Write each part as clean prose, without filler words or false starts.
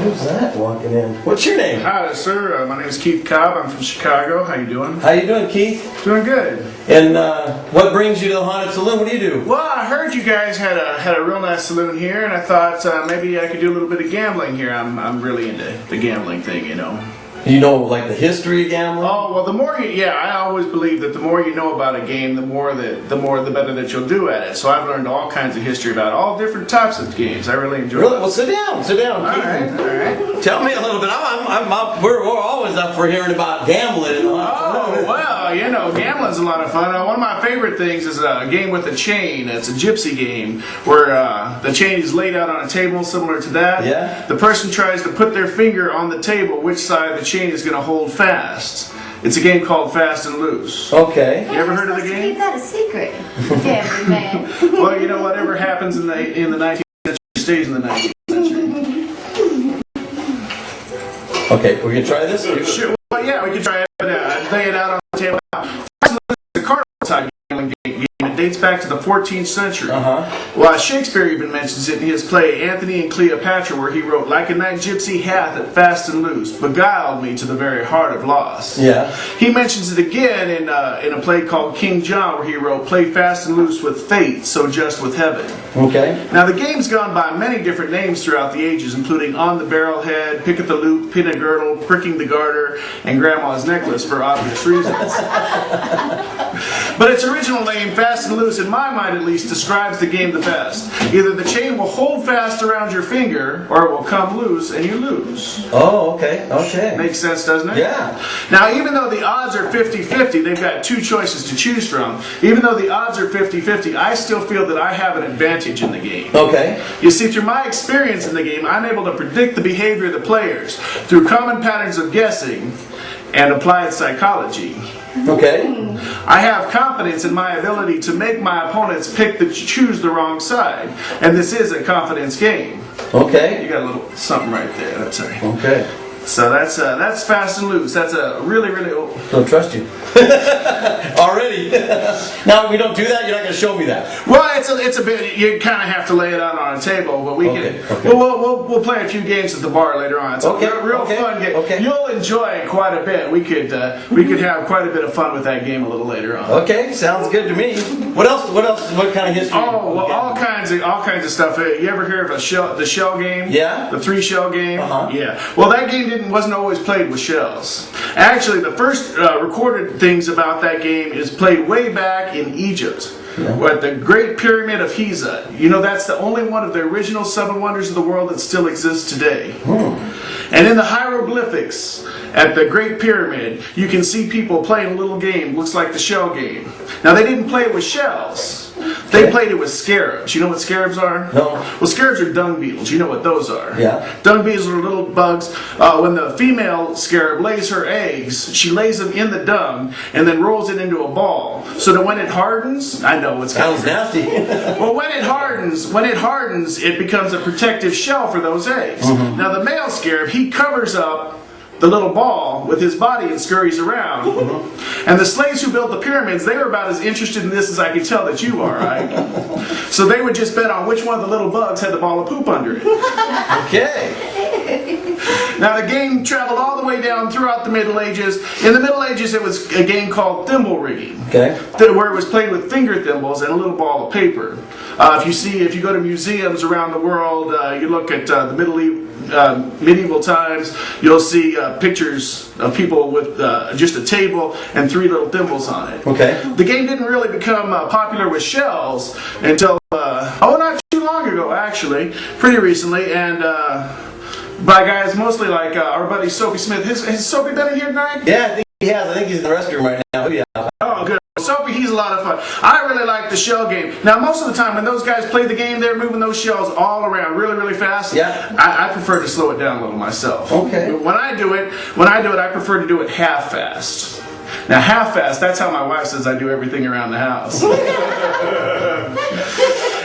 Who's that walking in? What's your name? Hi, sir. My name is Keith Cobb. I'm from Chicago. How you doing? How you doing, Keith? Doing good. And what brings you to the Haunted Saloon? What do you do? Well, I heard you guys had a real nice saloon here, and I thought maybe I could do a little bit of gambling here. I'm really into the gambling thing, you know. You know, like the history of gambling? Oh, well, the more you, yeah, I always believe that the more you know about a game, the better that you'll do at it. So I've learned all kinds of history about all different types of games. I really enjoy it. Really? Well, sit down, All Keith. right. Tell me a little bit. We're always up for hearing about gambling. Oh, well, you know, gambling's a lot of fun. One of my favorite things is a game with a chain. It's a gypsy game where the chain is laid out on a table similar to that. Yeah. The person tries to put their finger on the table, which side the chain is going to hold fast. It's a game called Fast and Loose. Okay. You ever heard of the game? Keep that a secret, gambling man. Well, you know, whatever happens in the 19th century stays in the 19th century. Okay, we're going to try this? Sure. Well, yeah, we can try it. Lay it out on the table. Fast and Loose is a cardinal type gambling game. It dates back to the 14th century. Well, Shakespeare even mentions it in his play Antony and Cleopatra, where he wrote, "Like a night gypsy hath it fast and loose, beguiled me to the very heart of loss." Yeah. He mentions it again in a play called King John, where he wrote, "Play fast and loose with fate, so just with heaven." Okay. Now, the game's gone by many different names throughout the ages, including On the Barrelhead, Pick at the Loop, Pin a Girdle, Pricking the Garter, and Grandma's Necklace, for obvious reasons. But its original name, Fast and Loose, in my mind at least, describes the game the best. Either the chain will hold fast around your finger, or it will come loose and you lose. Oh, okay. Okay. Makes sense, doesn't it? Yeah. Now, even though the odds are 50-50, they've got two choices to choose from. Even though the odds are 50-50, I still feel that I have an advantage in the game. Okay. You see, through my experience in the game, I'm able to predict the behavior of the players through common patterns of guessing and applied psychology. Okay. I have confidence in my ability to make my opponents choose the wrong side. And this is a confidence game. Okay. You got a little something right there. That's all right. Okay. So that's Fast and Loose. That's a really, really old... Don't trust you. Already. Now, we don't do that? You're not going to show me that? Well, it's a bit... You kind of have to lay it out on a table, but we can... Okay. We'll play a few games at the bar later on. It's a real fun game. Okay. You'll enjoy it quite a bit. We could have quite a bit of fun with that game a little later on. Okay, sounds good to me. What else? What kind of history? Oh, well, all kinds of stuff. You ever hear of the shell game? Yeah. The 3-shell game? Yeah. Well, that game wasn't always played with shells. Actually, the first recorded things about that game is played way back in Egypt. At the Great Pyramid of Giza. You know, that's the only one of the original 7 wonders of the world that still exists today. And in the hieroglyphics at the Great Pyramid, you can see people playing a little game, looks like the shell game. Now, they didn't play it with shells. They played it with scarabs. You know what scarabs are? No. Well, scarabs are dung beetles. You know what those are. Yeah. Dung beetles are little bugs. When the female scarab lays her eggs, she lays them in the dung and then rolls it into a ball. So that when it hardens, I know it's kind of nasty. Well, when it hardens, it becomes a protective shell for those eggs. Now, the male scarab, he covers up the little ball with his body and scurries around. And the slaves who built the pyramids, they were about as interested in this as I could tell that you are, right? So they would just bet on which one of the little bugs had the ball of poop under it. Okay. Now, the game traveled all the way down throughout the Middle Ages. In the Middle Ages, it was a game called thimble rigging. Okay. Where it was played with finger thimbles and a little ball of paper. If you go to museums around the world, you look at the medieval times, you'll see pictures of people with just a table and 3 little thimbles on it. Okay. The game didn't really become popular with shells until, not too long ago, actually. Pretty recently, and by guys mostly like our buddy Soapy Smith. Has Soapy been in here tonight? Yeah, I think he has. I think he's in the restroom right now. Yeah. Oh, good. Soapy, he's a lot of fun. I really like the shell game. Now, most of the time when those guys play the game, they're moving those shells all around really, really fast. Yeah. I prefer to slow it down a little myself. Okay. When I do it, I prefer to do it half fast. Now, half fast, that's how my wife says I do everything around the house.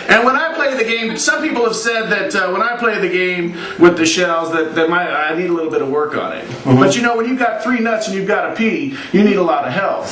And when I play the game, some people have said that when I play the game with the shells, that I need a little bit of work on it. But you know, when you've got 3 nuts and you've got to pee, you need a lot of help.